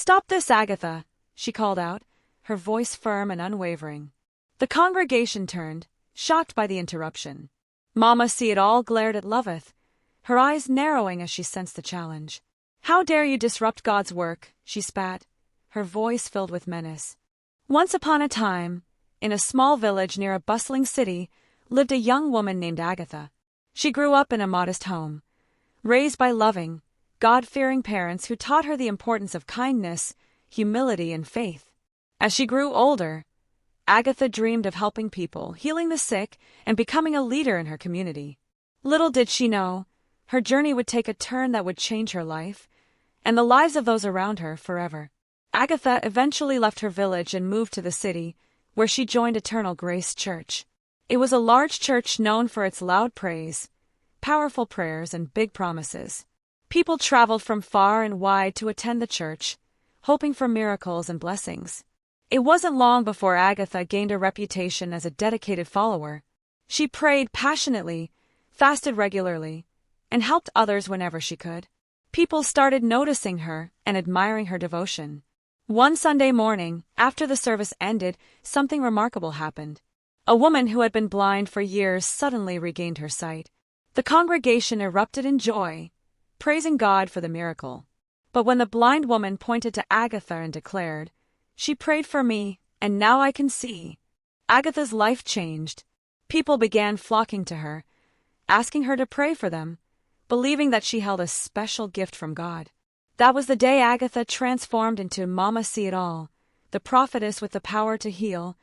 "Stop this, Agatha," she called out, her voice firm and unwavering. The congregation turned, shocked by the interruption. Mama See-It-All glared at Loveth, her eyes narrowing as she sensed the challenge. "How dare you disrupt God's work," she spat, her voice filled with menace. Once upon a time, in a small village near a bustling city, lived a young woman named Agatha. She grew up in a modest home, raised by loving, God-fearing parents who taught her the importance of kindness, humility, and faith. As she grew older, Agatha dreamed of helping people, healing the sick, and becoming a leader in her community. Little did she know, her journey would take a turn that would change her life, and the lives of those around her forever. Agatha eventually left her village and moved to the city, where she joined Eternal Grace Church. It was a large church known for its loud praise, powerful prayers, and big promises. People traveled from far and wide to attend the church, hoping for miracles and blessings. It wasn't long before Agatha gained a reputation as a dedicated follower. She prayed passionately, fasted regularly, and helped others whenever she could. People started noticing her and admiring her devotion. One Sunday morning, after the service ended, something remarkable happened. A woman who had been blind for years suddenly regained her sight. The congregation erupted in joy, praising God for the miracle. But when the blind woman pointed to Agatha and declared, "She prayed for me, and now I can see," Agatha's life changed. People began flocking to her, asking her to pray for them, believing that she held a special gift from God. That was the day Agatha transformed into Mama See-It-All, the prophetess with the power to heal,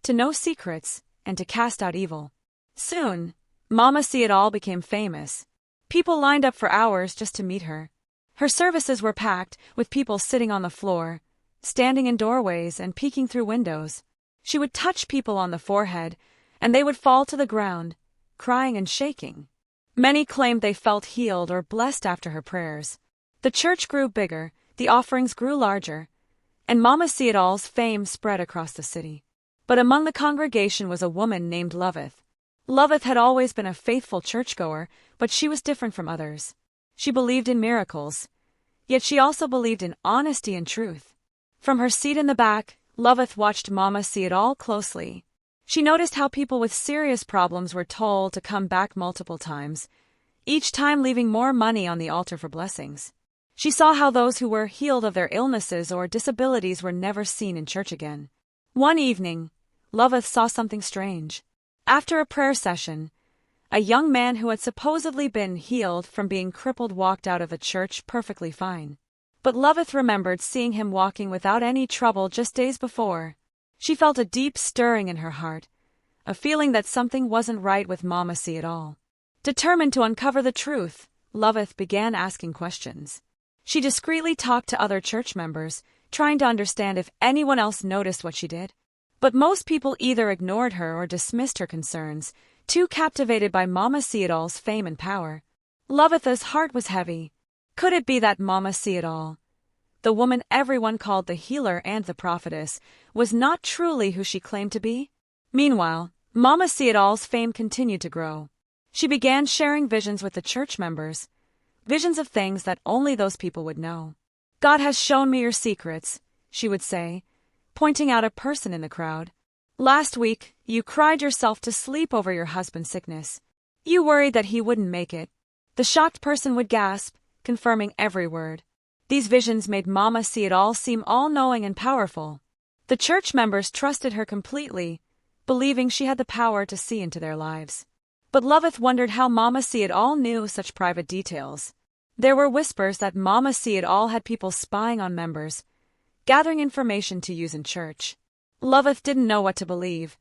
to know secrets, and to cast out evil. Soon, Mama See-It-All became famous. People lined up for hours just to meet her. Her services were packed, with people sitting on the floor, standing in doorways, and peeking through windows. She would touch people on the forehead, and they would fall to the ground, crying and shaking. Many claimed they felt healed or blessed after her prayers. The church grew bigger, the offerings grew larger, and Mama See-It-All's fame spread across the city. But among the congregation was a woman named Loveth. Loveth had always been a faithful churchgoer, but she was different from others. She believed in miracles, yet she also believed in honesty and truth. From her seat in the back, Loveth watched Mama See-It-All closely. She noticed how people with serious problems were told to come back multiple times, each time leaving more money on the altar for blessings. She saw how those who were healed of their illnesses or disabilities were never seen in church again. One evening, Loveth saw something strange. After a prayer session, a young man who had supposedly been healed from being crippled walked out of the church perfectly fine. But Loveth remembered seeing him walking without any trouble just days before. She felt a deep stirring in her heart, a feeling that something wasn't right with Mama See-It-All. Determined to uncover the truth, Loveth began asking questions. She discreetly talked to other church members, trying to understand if anyone else noticed what she did. But most people either ignored her or dismissed her concerns, too captivated by Mama See-It-All's fame and power. Loveth's heart was heavy. Could it be that Mama See-It-All, the woman everyone called the healer and the prophetess, was not truly who she claimed to be? Meanwhile, Mama See-It-All's fame continued to grow. She began sharing visions with the church members, visions of things that only those people would know. "God has shown me your secrets," she would say, pointing out a person in the crowd. "Last week, you cried yourself to sleep over your husband's sickness. You worried that he wouldn't make it." The shocked person would gasp, confirming every word. These visions made Mama See-It-All seem all-knowing and powerful. The church members trusted her completely, believing she had the power to see into their lives. But Loveth wondered how Mama See-It-All knew such private details. There were whispers that Mama See-It-All had people spying on members, gathering information to use in church. Loveth didn't know what to believe,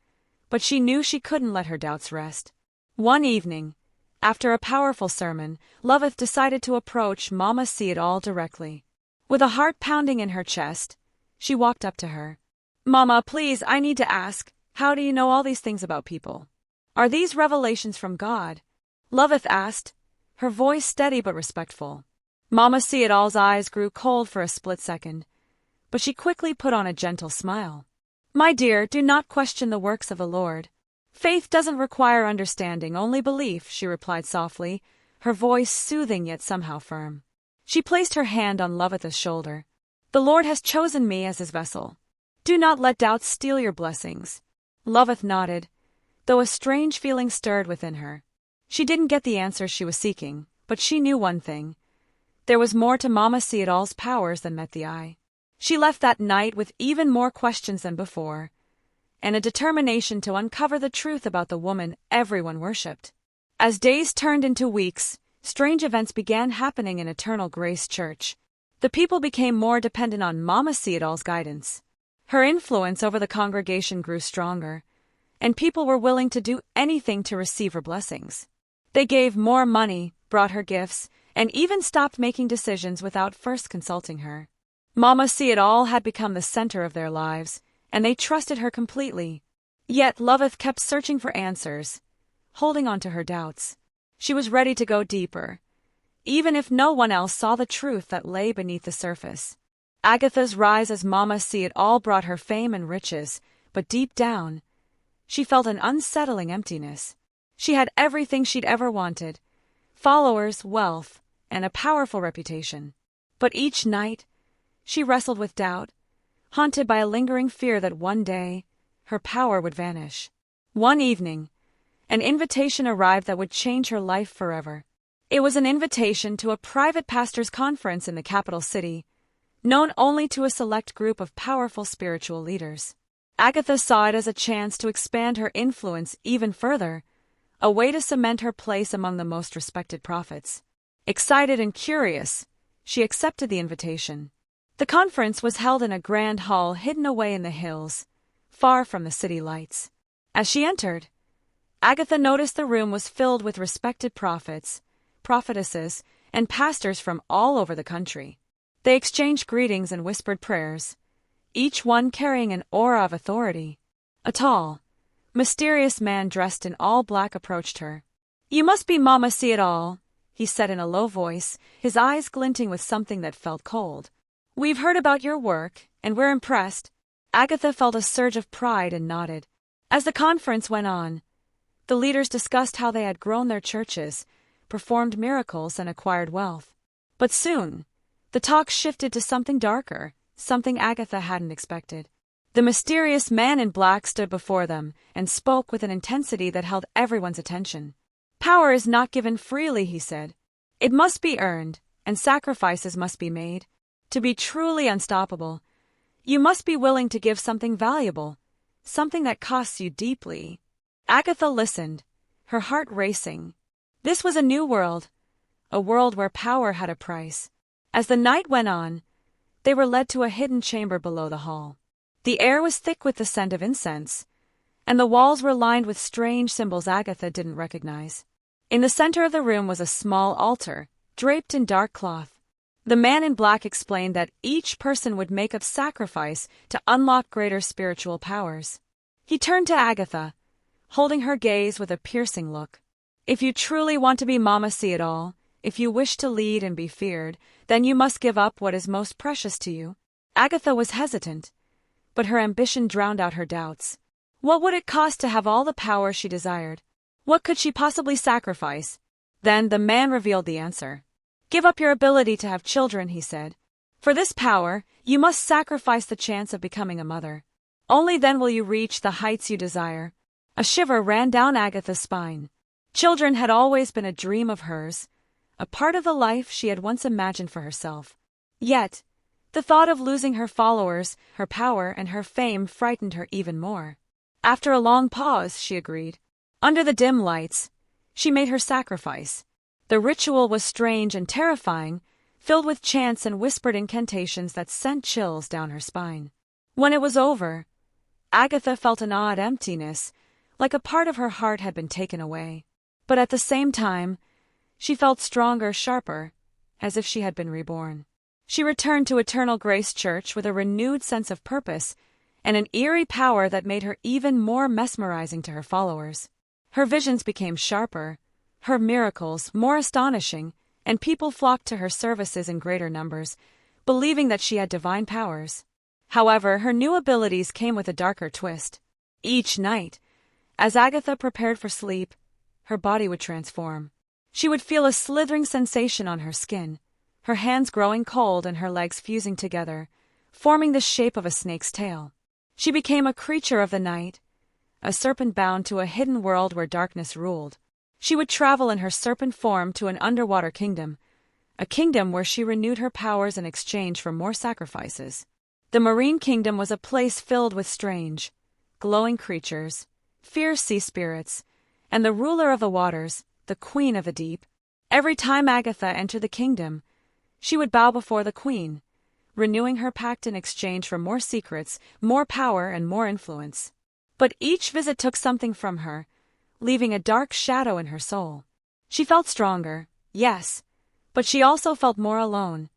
but she knew she couldn't let her doubts rest. One evening, after a powerful sermon, Loveth decided to approach Mama See-It-All directly. With a heart pounding in her chest, she walked up to her. "Mama, please, I need to ask, how do you know all these things about people? Are these revelations from God?" Loveth asked, her voice steady but respectful. Mama See-It-All's eyes grew cold for a split second, but she quickly put on a gentle smile. "My dear, do not question the works of the Lord. Faith doesn't require understanding, only belief," she replied softly, her voice soothing yet somehow firm. She placed her hand on Loveth's shoulder. The Lord has chosen me as his vessel. Do not let doubts steal your blessings. Loveth nodded, though a strange feeling stirred within her. She didn't get the answer she was seeking, but she knew one thing. There was more to Mama See-It-All's powers than met the eye. She left that night with even more questions than before, and a determination to uncover the truth about the woman everyone worshipped. As days turned into weeks, strange events began happening in Eternal Grace Church. The people became more dependent on Mama See-It-All's guidance. Her influence over the congregation grew stronger, and people were willing to do anything to receive her blessings. They gave more money, brought her gifts, and even stopped making decisions without first consulting her. Mama See-It-All had become the center of their lives, and they trusted her completely. Yet Loveth kept searching for answers, holding on to her doubts. She was ready to go deeper, even if no one else saw the truth that lay beneath the surface. Agatha's rise as Mama See-It-All brought her fame and riches, but deep down, she felt an unsettling emptiness. She had everything she'd ever wanted: followers, wealth, and a powerful reputation. But each night, she wrestled with doubt, haunted by a lingering fear that one day, her power would vanish. One evening, an invitation arrived that would change her life forever. It was an invitation to a private pastors' conference in the capital city, known only to a select group of powerful spiritual leaders. Agatha saw it as a chance to expand her influence even further, a way to cement her place among the most respected prophets. Excited and curious, she accepted the invitation. The conference was held in a grand hall hidden away in the hills, far from the city lights. As she entered, Agatha noticed the room was filled with respected prophets, prophetesses, and pastors from all over the country. They exchanged greetings and whispered prayers, each one carrying an aura of authority. A tall, mysterious man dressed in all black approached her. "You must be Mama See-It-All," he said in a low voice, his eyes glinting with something that felt cold. "We've heard about your work, and we're impressed." Agatha felt a surge of pride and nodded. As the conference went on, the leaders discussed how they had grown their churches, performed miracles, and acquired wealth. But soon, the talk shifted to something darker, something Agatha hadn't expected. The mysterious man in black stood before them and spoke with an intensity that held everyone's attention. "Power is not given freely," he said. "It must be earned, and sacrifices must be made. To be truly unstoppable, you must be willing to give something valuable, something that costs you deeply." Agatha listened, her heart racing. This was a new world, a world where power had a price. As the night went on, they were led to a hidden chamber below the hall. The air was thick with the scent of incense, and the walls were lined with strange symbols Agatha didn't recognize. In the center of the room was a small altar, draped in dark cloth. The man in black explained that each person would make a sacrifice to unlock greater spiritual powers. He turned to Agatha, holding her gaze with a piercing look. "If you truly want to be Mama See-It-All, if you wish to lead and be feared, then you must give up what is most precious to you." Agatha was hesitant, but her ambition drowned out her doubts. What would it cost to have all the power she desired? What could she possibly sacrifice? Then the man revealed the answer. "Give up your ability to have children," he said. "For this power, you must sacrifice the chance of becoming a mother. Only then will you reach the heights you desire." A shiver ran down Agatha's spine. Children had always been a dream of hers, a part of the life she had once imagined for herself. Yet, the thought of losing her followers, her power, and her fame frightened her even more. After a long pause, she agreed. Under the dim lights, she made her sacrifice. The ritual was strange and terrifying, filled with chants and whispered incantations that sent chills down her spine. When it was over, Agatha felt an odd emptiness, like a part of her heart had been taken away. But at the same time, she felt stronger, sharper, as if she had been reborn. She returned to Eternal Grace Church with a renewed sense of purpose and an eerie power that made her even more mesmerizing to her followers. Her visions became sharper, her miracles more astonishing, and people flocked to her services in greater numbers, believing that she had divine powers. However, her new abilities came with a darker twist. Each night, as Agatha prepared for sleep, her body would transform. She would feel a slithering sensation on her skin, her hands growing cold and her legs fusing together, forming the shape of a snake's tail. She became a creature of the night, a serpent bound to a hidden world where darkness ruled. She would travel in her serpent form to an underwater kingdom, a kingdom where she renewed her powers in exchange for more sacrifices. The marine kingdom was a place filled with strange, glowing creatures, fierce sea spirits, and the ruler of the waters, the queen of the deep. Every time Agatha entered the kingdom, she would bow before the queen, renewing her pact in exchange for more secrets, more power, and more influence. But each visit took something from her, leaving a dark shadow in her soul. She felt stronger, yes, but she also felt more alone,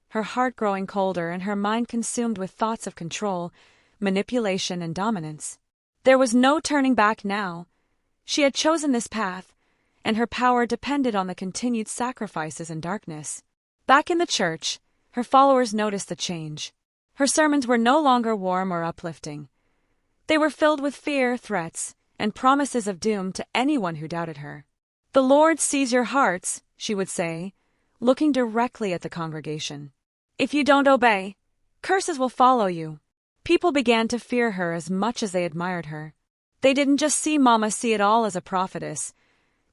her heart growing colder and her mind consumed with thoughts of control, manipulation, and dominance. There was no turning back now. She had chosen this path, and her power depended on the continued sacrifices and darkness. Back in the church, her followers noticed the change. Her sermons were no longer warm or uplifting. They were filled with fear, threats, and promises of doom to anyone who doubted her. "The Lord sees your hearts," she would say, looking directly at the congregation. "If you don't obey, curses will follow you." People began to fear her as much as they admired her. They didn't just see Mama See-It-All as a prophetess.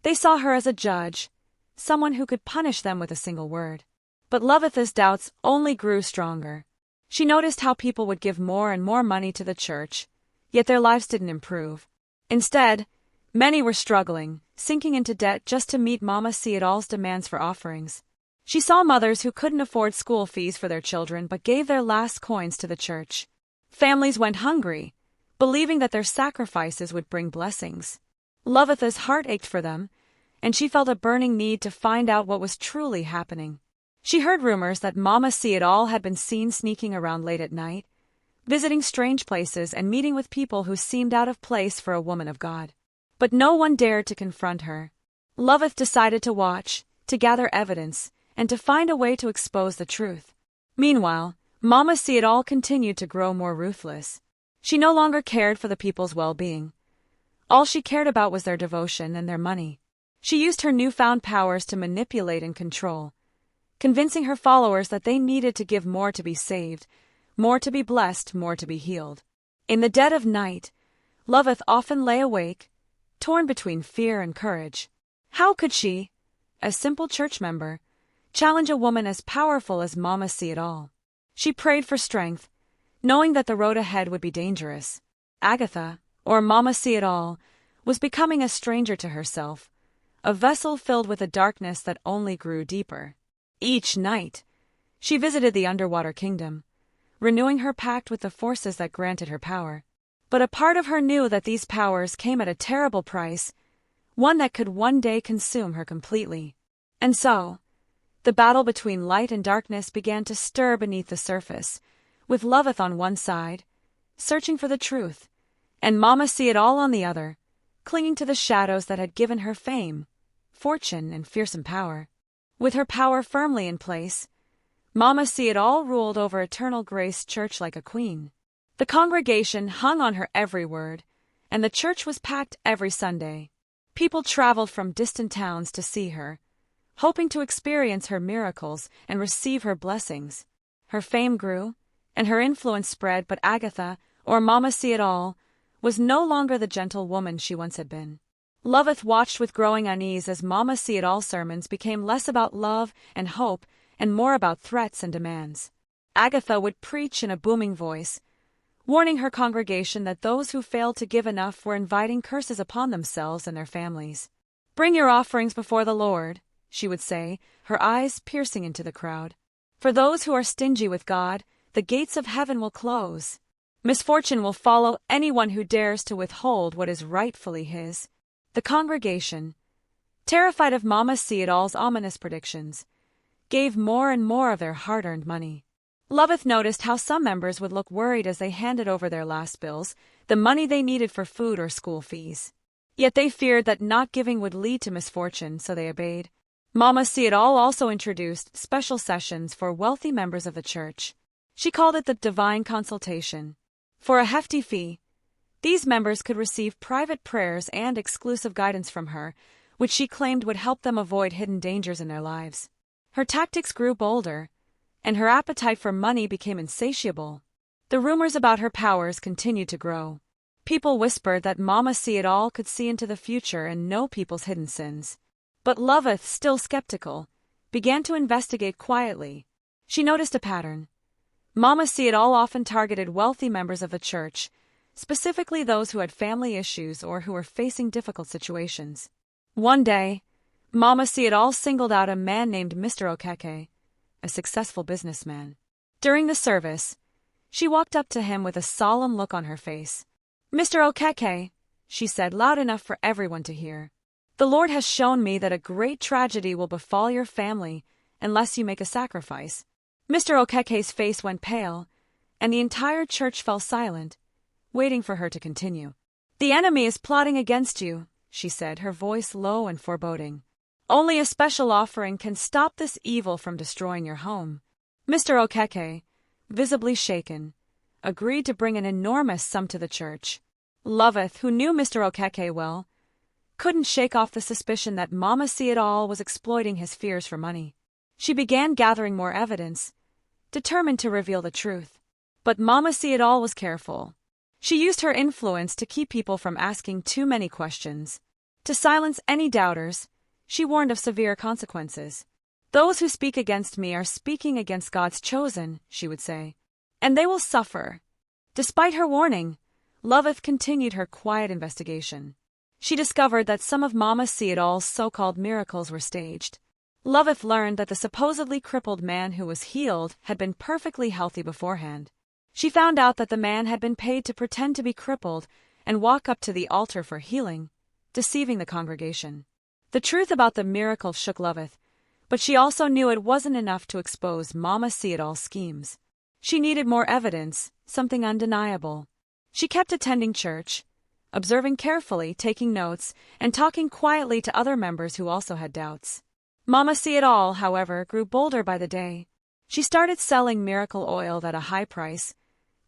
They saw her as a judge, someone who could punish them with a single word. But Loveth's doubts only grew stronger. She noticed how people would give more and more money to the church, yet their lives didn't improve. Instead, many were struggling, sinking into debt just to meet Mama See-It-All's demands for offerings. She saw mothers who couldn't afford school fees for their children but gave their last coins to the church. Families went hungry, believing that their sacrifices would bring blessings. Loveth's heart ached for them, and she felt a burning need to find out what was truly happening. She heard rumors that Mama See-It-All had been seen sneaking around late at night, visiting strange places and meeting with people who seemed out of place for a woman of God. But no one dared to confront her. Loveth decided to watch, to gather evidence, and to find a way to expose the truth. Meanwhile, Mama See-It-All continued to grow more ruthless. She no longer cared for the people's well-being. All she cared about was their devotion and their money. She used her newfound powers to manipulate and control, convincing her followers that they needed to give more to be saved, more to be blessed, more to be healed. In the dead of night, Loveth often lay awake, torn between fear and courage. How could she, a simple church member, challenge a woman as powerful as Mama See-It-All? She prayed for strength, knowing that the road ahead would be dangerous. Agatha, or Mama See-It-All, was becoming a stranger to herself, a vessel filled with a darkness that only grew deeper. Each night, she visited the underwater kingdom, renewing her pact with the forces that granted her power. But a part of her knew that these powers came at a terrible price, one that could one day consume her completely. And so, the battle between light and darkness began to stir beneath the surface, with Loveth on one side, searching for the truth, and Mama See-It-All on the other, clinging to the shadows that had given her fame, fortune, and fearsome power. With her power firmly in place, Mama See-It-All ruled over Eternal Grace Church like a queen. The congregation hung on her every word, and the church was packed every Sunday. People traveled from distant towns to see her, hoping to experience her miracles and receive her blessings. Her fame grew, and her influence spread, but Agatha, or Mama See-It-All, was no longer the gentle woman she once had been. Loveth watched with growing unease as Mama See-It-All's sermons became less about love and hope and more about threats and demands. Agatha would preach in a booming voice, warning her congregation that those who failed to give enough were inviting curses upon themselves and their families. "Bring your offerings before the Lord," she would say, her eyes piercing into the crowd. "For those who are stingy with God, the gates of heaven will close. Misfortune will follow anyone who dares to withhold what is rightfully his." The congregation, terrified of Mama See-It-All's ominous predictions, gave more and more of their hard-earned money. Loveth noticed how some members would look worried as they handed over their last bills, the money they needed for food or school fees. Yet they feared that not giving would lead to misfortune, so they obeyed. Mama See-It-All also introduced special sessions for wealthy members of the church. She called it the divine consultation. For a hefty fee, these members could receive private prayers and exclusive guidance from her, which she claimed would help them avoid hidden dangers in their lives. Her tactics grew bolder, and her appetite for money became insatiable. The rumors about her powers continued to grow. People whispered that Mama See-It-All could see into the future and know people's hidden sins. But Loveth, still skeptical, began to investigate quietly. She noticed a pattern. Mama See-It-All often targeted wealthy members of the church, specifically those who had family issues or who were facing difficult situations. One day, Mama See-It-All singled out a man named Mr. Enkay, a successful businessman. During the service, she walked up to him with a solemn look on her face. "Mr. Enkay," she said loud enough for everyone to hear, "the Lord has shown me that a great tragedy will befall your family unless you make a sacrifice." Mr. Enkay's face went pale, and the entire church fell silent, waiting for her to continue. "The enemy is plotting against you," she said, her voice low and foreboding. "Only a special offering can stop this evil from destroying your home." Mr. Enkay, visibly shaken, agreed to bring an enormous sum to the church. Loveth, who knew Mr. Enkay well, couldn't shake off the suspicion that Mama See-It-All was exploiting his fears for money. She began gathering more evidence, determined to reveal the truth. But Mama See-It-All was careful. She used her influence to keep people from asking too many questions. To silence any doubters, she warned of severe consequences. "Those who speak against me are speaking against God's chosen," she would say, "and they will suffer." Despite her warning, Loveth continued her quiet investigation. She discovered that some of Mama See-It-All's so-called miracles were staged. Loveth learned that the supposedly crippled man who was healed had been perfectly healthy beforehand. She found out that the man had been paid to pretend to be crippled and walk up to the altar for healing, deceiving the congregation. The truth about the miracle shook Loveth, but she also knew it wasn't enough to expose Mama See-It-All's schemes. She needed more evidence, something undeniable. She kept attending church, observing carefully, taking notes, and talking quietly to other members who also had doubts. Mama See-It-All, however, grew bolder by the day. She started selling miracle oil at a high price,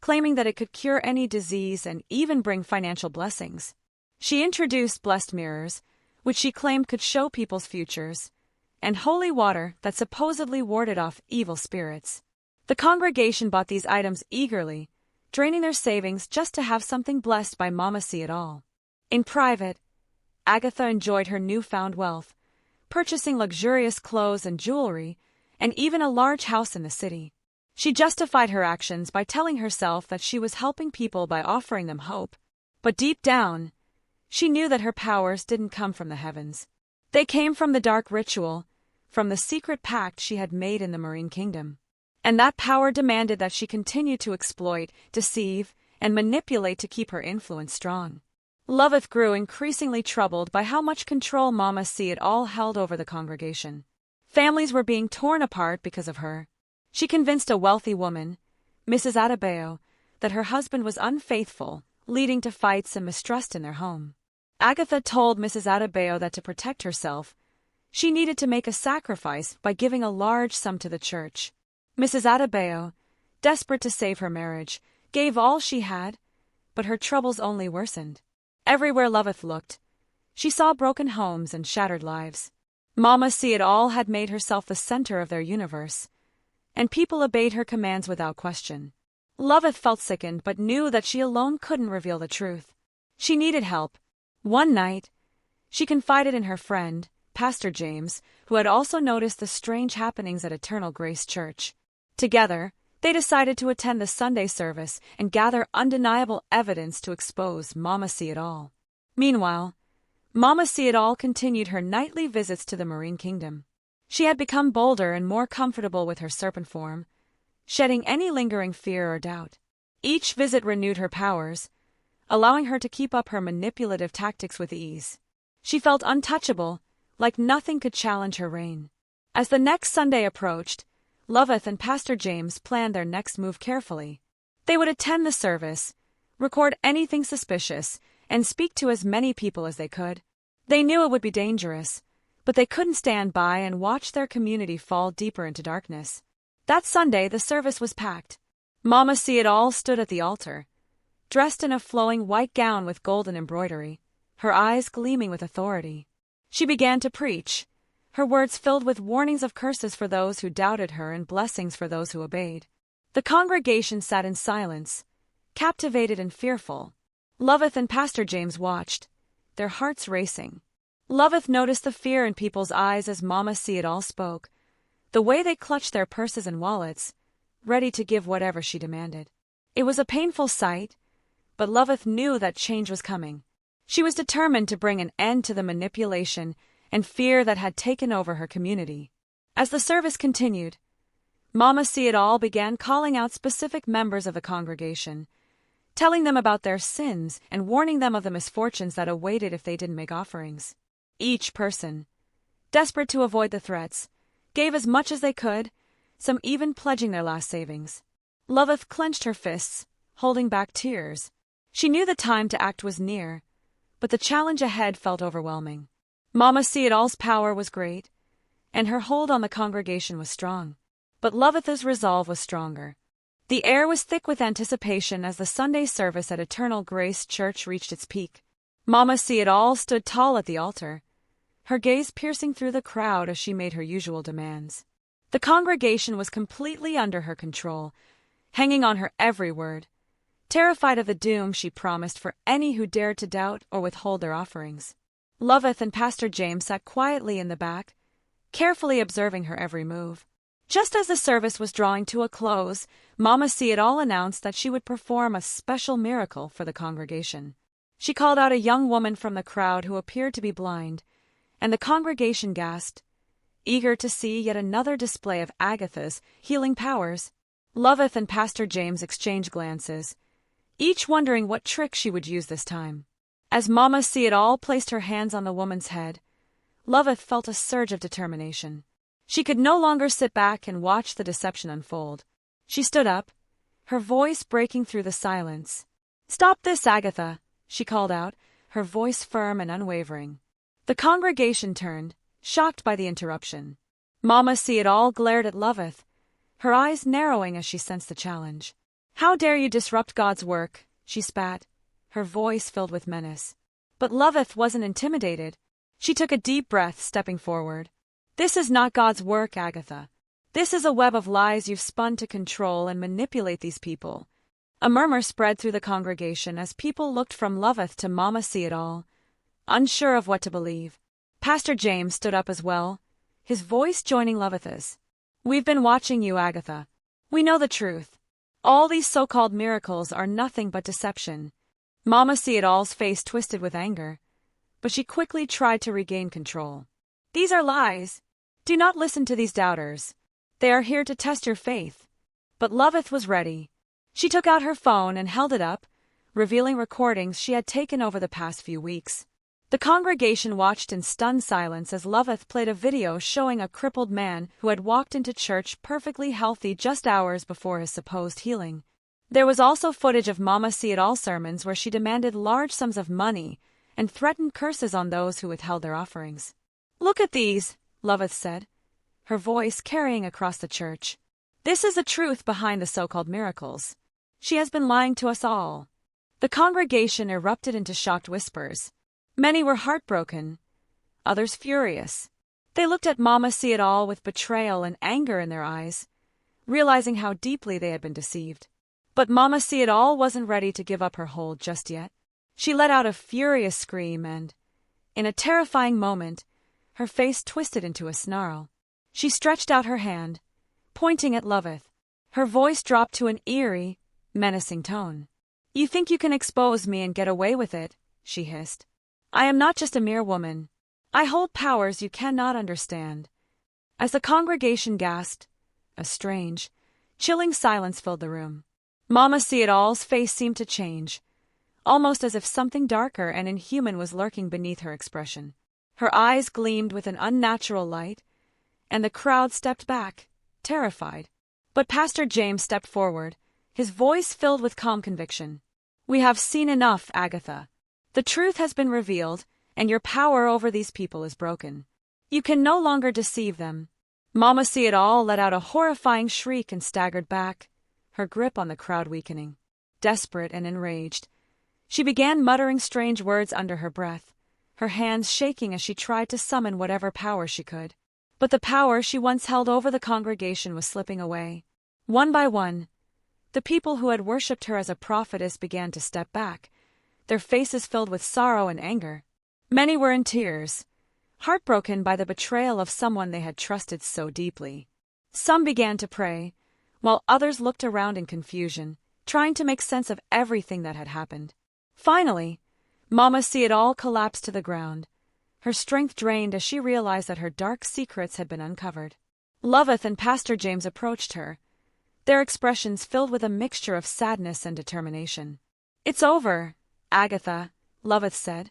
claiming that it could cure any disease and even bring financial blessings. She introduced blessed mirrors, which she claimed could show people's futures, and holy water that supposedly warded off evil spirits. The congregation bought these items eagerly, draining their savings just to have something blessed by Mama See-It-All. In private, Agatha enjoyed her newfound wealth, purchasing luxurious clothes and jewelry, and even a large house in the city. She justified her actions by telling herself that she was helping people by offering them hope. But deep down, she knew that her powers didn't come from the heavens. They came from the dark ritual, from the secret pact she had made in the Marine Kingdom. And that power demanded that she continue to exploit, deceive, and manipulate to keep her influence strong. Loveth grew increasingly troubled by how much control Mama See-It-All held over the congregation. Families were being torn apart because of her. She convinced a wealthy woman, Mrs. Adebayo, that her husband was unfaithful, leading to fights and mistrust in their home. Agatha told Mrs. Adebayo that to protect herself, she needed to make a sacrifice by giving a large sum to the church. Mrs. Adebayo, desperate to save her marriage, gave all she had, but her troubles only worsened. Everywhere Loveth looked, she saw broken homes and shattered lives. Mama See-It-All had made herself the center of their universe, and people obeyed her commands without question. Loveth felt sickened but knew that she alone couldn't reveal the truth. She needed help. One night, she confided in her friend, Pastor James, who had also noticed the strange happenings at Eternal Grace Church. Together, they decided to attend the Sunday service and gather undeniable evidence to expose Mama See-It-All. Meanwhile, Mama See-It-All continued her nightly visits to the Marine Kingdom. She had become bolder and more comfortable with her serpent form, shedding any lingering fear or doubt. Each visit renewed her powers, allowing her to keep up her manipulative tactics with ease. She felt untouchable, like nothing could challenge her reign. As the next Sunday approached, Loveth and Pastor James planned their next move carefully. They would attend the service, record anything suspicious, and speak to as many people as they could. They knew it would be dangerous, but they couldn't stand by and watch their community fall deeper into darkness. That Sunday, the service was packed. Mama See-It-All stood at the altar, dressed in a flowing white gown with golden embroidery, her eyes gleaming with authority. She began to preach, her words filled with warnings of curses for those who doubted her and blessings for those who obeyed. The congregation sat in silence, captivated and fearful. Loveth and Pastor James watched, their hearts racing. Loveth noticed the fear in people's eyes as Mama See-It-All spoke, the way they clutched their purses and wallets, ready to give whatever she demanded. It was a painful sight, but Loveth knew that change was coming. She was determined to bring an end to the manipulation and fear that had taken over her community. As the service continued, Mama See-It-All began calling out specific members of the congregation, telling them about their sins and warning them of the misfortunes that awaited if they didn't make offerings. Each person, desperate to avoid the threats, gave as much as they could, some even pledging their last savings. Loveth clenched her fists, holding back tears. She knew the time to act was near, but the challenge ahead felt overwhelming. Mama See-It-All's power was great, and her hold on the congregation was strong. But Loveth's resolve was stronger. The air was thick with anticipation as the Sunday service at Eternal Grace Church reached its peak. Mama See-It-All stood tall at the altar, her gaze piercing through the crowd as she made her usual demands. The congregation was completely under her control, hanging on her every word, terrified of the doom she promised for any who dared to doubt or withhold their offerings. Loveth and Pastor James sat quietly in the back, carefully observing her every move. Just as the service was drawing to a close, Mama See-It-All announced that she would perform a special miracle for the congregation. She called out a young woman from the crowd who appeared to be blind, and the congregation gasped, eager to see yet another display of Agatha's healing powers. Loveth and Pastor James exchanged glances, each wondering what trick she would use this time. As Mama See-It-All placed her hands on the woman's head, Loveth felt a surge of determination. She could no longer sit back and watch the deception unfold. She stood up, her voice breaking through the silence. "Stop this, Agatha," she called out, her voice firm and unwavering. The congregation turned, shocked by the interruption. Mama See-It-All glared at Loveth, her eyes narrowing as she sensed the challenge. "How dare you disrupt God's work?" she spat, her voice filled with menace. But Loveth wasn't intimidated. She took a deep breath, stepping forward. "This is not God's work, Agatha. This is a web of lies you've spun to control and manipulate these people." A murmur spread through the congregation as people looked from Loveth to Mama See-It-All, unsure of what to believe. Pastor James stood up as well, his voice joining Loveth's. "We've been watching you, Agatha. We know the truth. All these so-called miracles are nothing but deception." Mama See-It-All's face twisted with anger, but she quickly tried to regain control. "These are lies. Do not listen to these doubters. They are here to test your faith." But Loveth was ready. She took out her phone and held it up, revealing recordings she had taken over the past few weeks. The congregation watched in stunned silence as Loveth played a video showing a crippled man who had walked into church perfectly healthy just hours before his supposed healing. There was also footage of Mama See-It-All sermons where she demanded large sums of money and threatened curses on those who withheld their offerings. "Look at these," Loveth said, her voice carrying across the church. "This is the truth behind the so-called miracles. She has been lying to us all." The congregation erupted into shocked whispers. Many were heartbroken, others furious. They looked at Mama See-It-All with betrayal and anger in their eyes, realizing how deeply they had been deceived. But Mama See-It-All wasn't ready to give up her hold just yet. She let out a furious scream and, in a terrifying moment, her face twisted into a snarl. She stretched out her hand, pointing at Loveth. Her voice dropped to an eerie, menacing tone. "You think you can expose me and get away with it?" she hissed. "I am not just a mere woman. I hold powers you cannot understand." As the congregation gasped, a strange, chilling silence filled the room. Mama See-It-All's face seemed to change, almost as if something darker and inhuman was lurking beneath her expression. Her eyes gleamed with an unnatural light, and the crowd stepped back, terrified. But Pastor James stepped forward, his voice filled with calm conviction. "We have seen enough, Agatha. The truth has been revealed, and your power over these people is broken. You can no longer deceive them." Mama See-It-All let out a horrifying shriek and staggered back, her grip on the crowd weakening. Desperate and enraged, she began muttering strange words under her breath, her hands shaking as she tried to summon whatever power she could. But the power she once held over the congregation was slipping away. One by one, the people who had worshipped her as a prophetess began to step back, their faces filled with sorrow and anger. Many were in tears, heartbroken by the betrayal of someone they had trusted so deeply. Some began to pray, while others looked around in confusion, trying to make sense of everything that had happened. Finally, Mama See It All collapsed to the ground, her strength drained as she realized that her dark secrets had been uncovered. Loveth and Pastor James approached her, their expressions filled with a mixture of sadness and determination. "It's over, Agatha," Loveth said,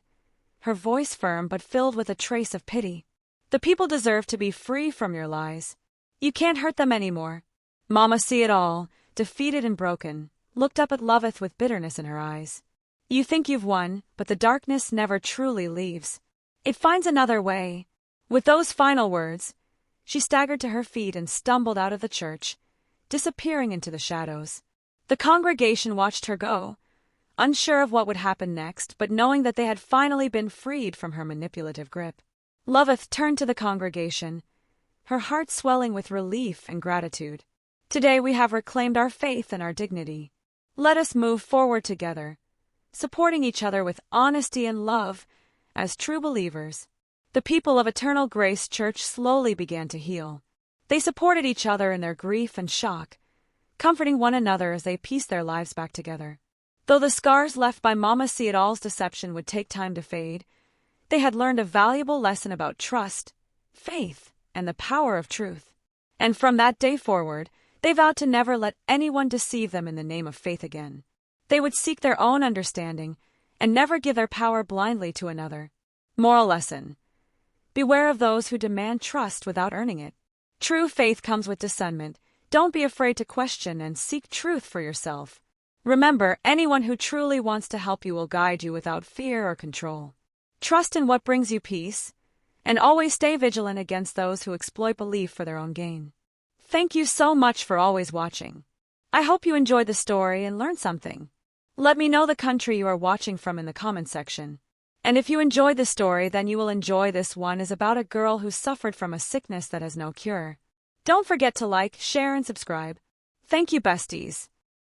her voice firm but filled with a trace of pity. "The people deserve to be free from your lies. You can't hurt them anymore." Mama See It All, defeated and broken, looked up at Loveth with bitterness in her eyes. "You think you've won, but the darkness never truly leaves. It finds another way." With those final words, she staggered to her feet and stumbled out of the church, disappearing into the shadows. The congregation watched her go, unsure of what would happen next, but knowing that they had finally been freed from her manipulative grip. Loveth turned to the congregation, her heart swelling with relief and gratitude. "Today we have reclaimed our faith and our dignity. Let us move forward together, supporting each other with honesty and love as true believers." The people of Eternal Grace Church slowly began to heal. They supported each other in their grief and shock, comforting one another as they pieced their lives back together. Though the scars left by Mama See It All's deception would take time to fade, they had learned a valuable lesson about trust, faith, and the power of truth. And from that day forward, they vowed to never let anyone deceive them in the name of faith again. They would seek their own understanding and never give their power blindly to another. Moral lesson: beware of those who demand trust without earning it. True faith comes with discernment. Don't be afraid to question and seek truth for yourself. Remember, anyone who truly wants to help you will guide you without fear or control. Trust in what brings you peace, and always stay vigilant against those who exploit belief for their own gain. Thank you so much for always watching. I hope you enjoyed the story and learned something. Let me know the country you are watching from in the comment section. And if you enjoyed the story, then you will enjoy this one. Is about a girl who suffered from a sickness that has no cure. Don't forget to like, share, and subscribe. Thank you, besties.